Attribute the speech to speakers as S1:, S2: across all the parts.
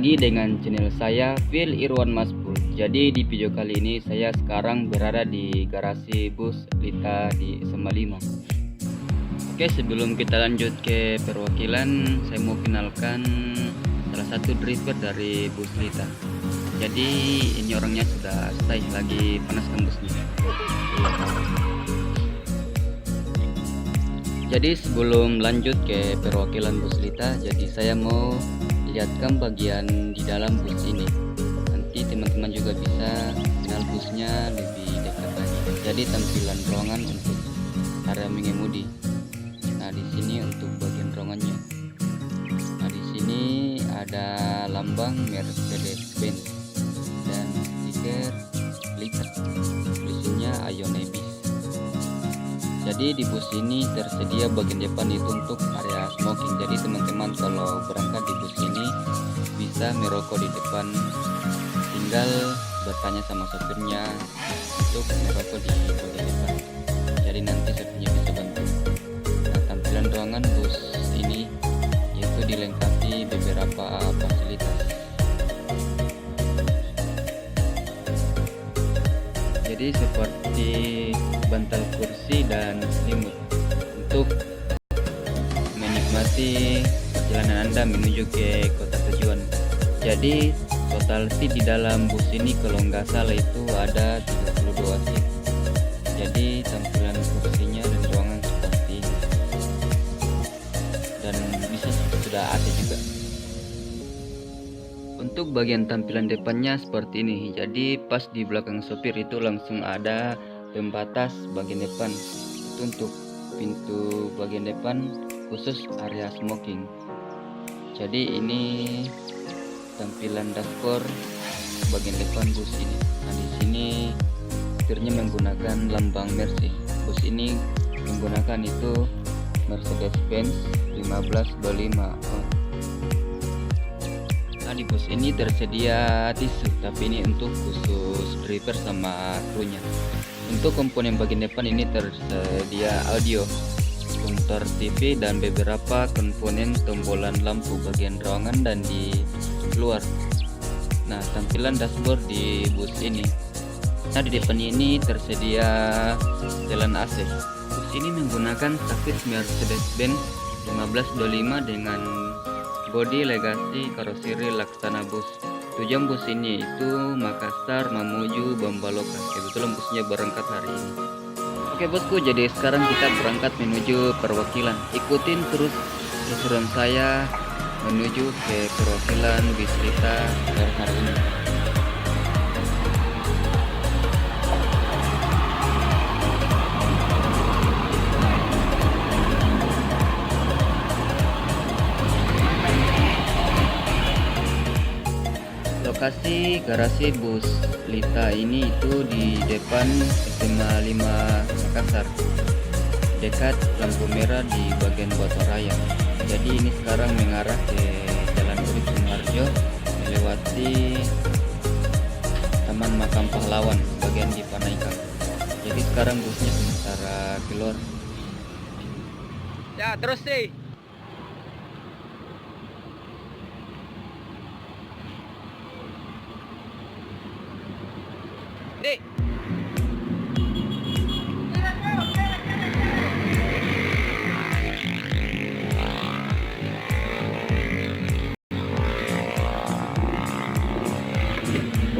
S1: lagi dengan channel saya Phil Irwan Maspul. Jadi di video kali ini saya sekarang berada di garasi bus Lita di SMA 5. Oke, sebelum kita lanjut ke perwakilan, saya mau kenalkan salah satu driver dari bus Lita. Jadi ini orangnya sudah stay lagi panaskan busnya. Jadi sebelum lanjut ke perwakilan bus Lita, jadi saya mau lihatkan bagian di dalam bus ini. Nanti teman-teman juga bisa kenal busnya lebih dekat lagi. Jadi tampilan ruangan untuk area mengemudi. Nah, di sini untuk bagian ruangannya. Nah, di sini ada lambang Mercedes-Benz dan stiker Lita. Tulisannya Ionebis. Jadi di bus ini tersedia bagian depan itu untuk area smoking. Jadi teman-teman kalau berangkat di bus ini bisa merokok di depan, tinggal bertanya sama sopirnya untuk merokok di bagian depan. Jadi nanti sopirnya bisa bantu. Nah, tampilan ruangan bus ini yaitu dilengkapi beberapa fasilitas. Jadi seperti bantal kursi dan selimut untuk menikmati perjalanan Anda menuju ke kota tujuan. Jadi total seat di dalam bus ini kalau nggak salah itu ada 32 seat. Jadi tampilan kursinya dan ruangan seperti ini. Dan bisa sudah ada juga. Untuk bagian tampilan depannya seperti ini. Jadi pas di belakang sopir itu langsung ada pembatas bagian depan. Itu untuk pintu bagian depan khusus area smoking. Jadi ini tampilan dashboard bagian depan bus ini. Nah, di sini setirnya menggunakan lambang Mercy. Bus ini menggunakan itu Mercedes-Benz 1525. Nah, di bus ini tersedia tisu, tapi ini untuk khusus driver sama krunya. Untuk komponen bagian depan ini tersedia audio, monitor TV, dan beberapa komponen tombolan lampu bagian ruangan dan di luar. Nah, tampilan dashboard di bus ini. Nah, di depan ini tersedia setelan AC. Bus ini menggunakan chassis Mercedes-Benz 1525 dengan bodi legasi karoseri Laksana Bus. Tujuan bus ini itu Makassar menuju Bambaloka. Kebetulan busnya berangkat hari ini. Oke bosku, jadi sekarang kita berangkat menuju perwakilan. Ikutin terus keseruan saya menuju ke perwakilan bis Lita hari ini. Lokasi garasi bus Lita ini itu di depan SMA 5 Makassar, dekat lampu merah di bagian Batu Raya. Jadi ini sekarang mengarah ke Jalan Urip Sumarjo melewati Taman Makam Pahlawan bagian di Panaikan. Jadi sekarang busnya sementara keluar. Ya terus sih. Dek.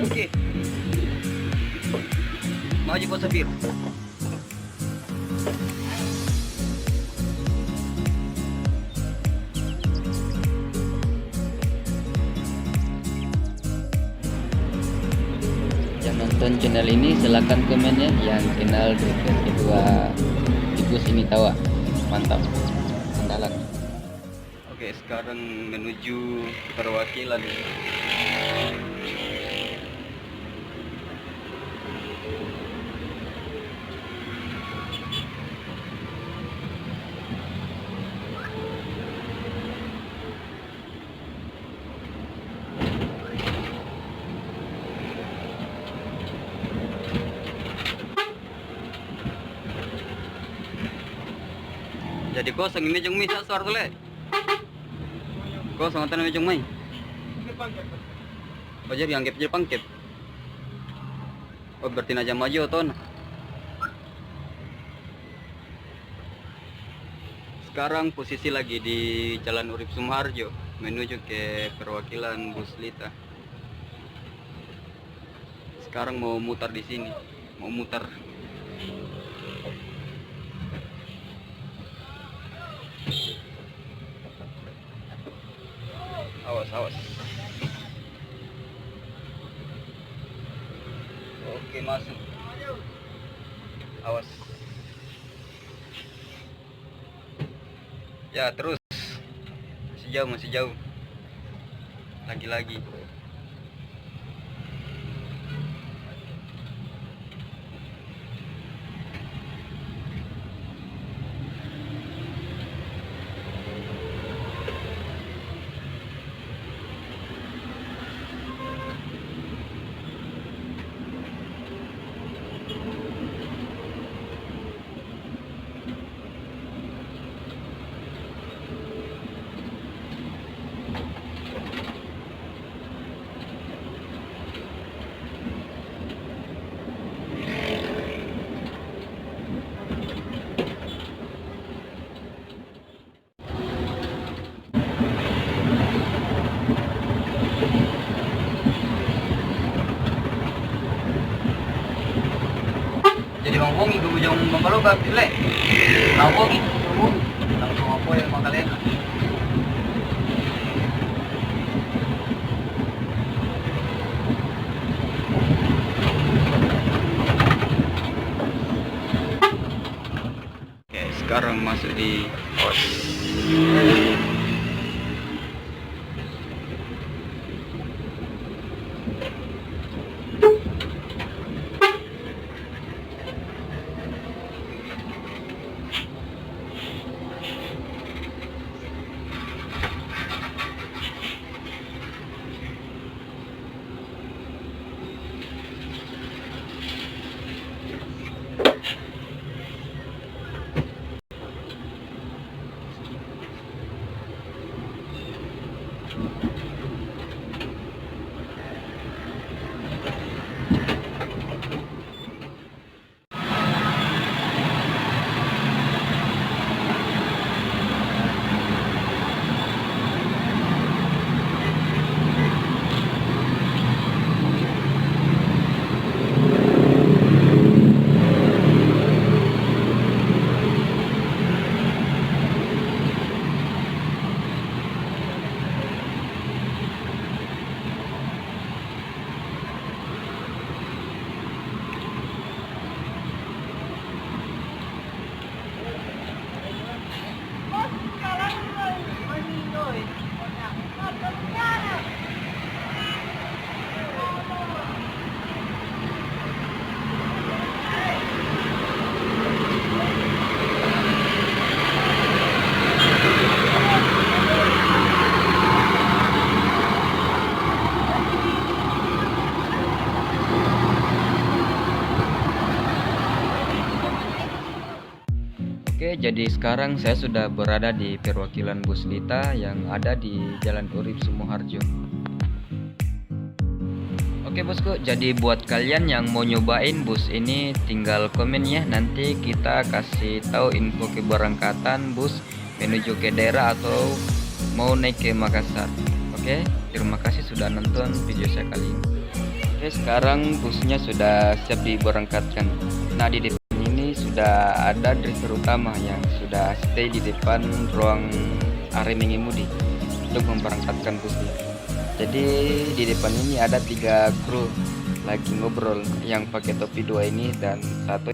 S1: Oke. Maju Pak Sopir. Nonton channel ini silahkan komen ya, yang kenal driver kedua di bus ini tawa. Mantap, andalan. Oke, sekarang menuju perwakilan. Jadi kosong ini jeng mi sasar tole. Kosong tanah jeng mai. Oh jadi anggap jadi pangkep. Oh berarti aja maju ton. Sekarang posisi lagi di Jalan Urip Sumoharjo menuju ke perwakilan Bus Lita. Sekarang mau mutar di sini, mau mutar. Awas, awas. Oke, masuk. Awas. Ya, terus. Masih jauh. Lagi-lagi. Jadi bang bongi gue bujang membalukan pilih bang bongi langsung apa yang mau kalian oke sekarang masuk di pos. Oke, jadi sekarang saya sudah berada di perwakilan Bus Lita yang ada di Jalan Urip Sumoharjo. Oke bosku, jadi buat kalian yang mau nyobain bus ini tinggal komen ya. Nanti kita kasih tahu info keberangkatan bus menuju ke daerah atau mau naik ke Makassar. Oke, terima kasih sudah nonton video saya kali ini. Oke, sekarang busnya sudah siap diberangkatkan. Nah, di depan ini sudah ada driver utama yang sudah stay di depan ruang area mengemudi untuk memberangkatkan busnya. Jadi di depan ini ada 3 kru lagi ngobrol, yang pakai topi 2 ini dan satu